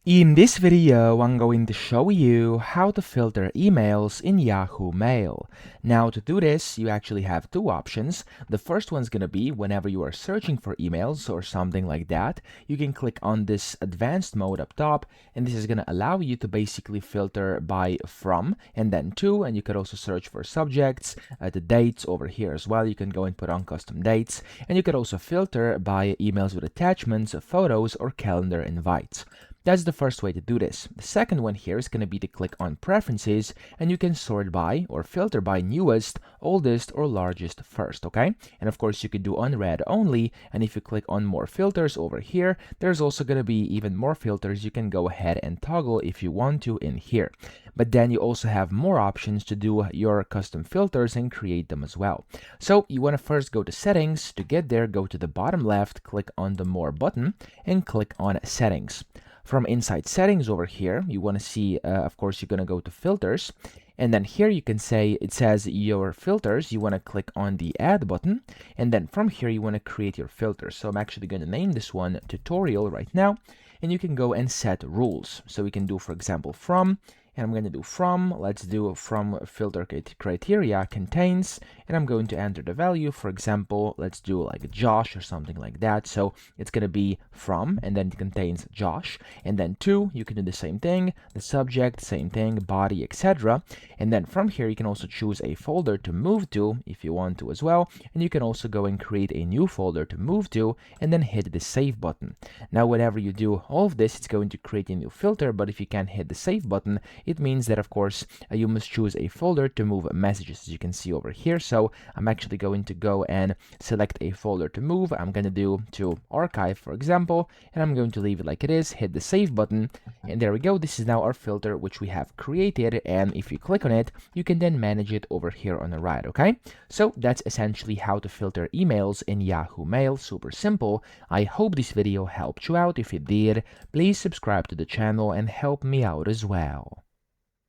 In this video, I'm going to show you how to filter emails in Yahoo Mail. Now, to do this, you actually have two options. The first one's going to be whenever you are searching for emails or something like that, you can click on this advanced mode up top, and this is going to allow you to basically filter by from and then to, and you could also search for subjects, the dates over here as well. You can go and put on custom dates, and you could also filter by emails with attachments, photos, or calendar invites. That's the first way to do this. The second one here is going to be to click on preferences, and you can sort by or filter by newest, oldest, or largest first, okay? And of course you could do unread only, and if you click on more filters over here, there's also going to be even more filters you can go ahead and toggle if you want to in here. But then you also have more options to do your custom filters and create them as well. So you want to first go to settings. To get there, go to the bottom left, click on the more button, and click on settings. From inside settings over here, you want to see, of course, you're going to go to filters. And then here you can say, it says your filters, you want to click on the add button. And then from here, you want to create your filters. So I'm actually going to name this one tutorial right now. And you can go and set rules. So we can do, for example, from. And I'm going to do from, let's do from filter criteria contains, and I'm going to enter the value. For example, let's do like Josh or something like that. So it's going to be from, and then it contains Josh, and then to, you can do the same thing, the subject, same thing, body, etc. And then from here, you can also choose a folder to move to if you want to as well. And you can also go and create a new folder to move to, and then hit the save button. Now, whenever you do all of this, it's going to create a new filter, but if you can't hit the save button, it means that, of course, you must choose a folder to move messages, as you can see over here. So I'm actually going to go and select a folder to move. I'm going to do to archive, for example, and I'm going to leave it like it is, hit the save button, and there we go. This is now our filter, which we have created, and if you click on it, you can then manage it over here on the right, okay? So that's essentially how to filter emails in Yahoo Mail. Super simple. I hope this video helped you out. If it did, please subscribe to the channel and help me out as well.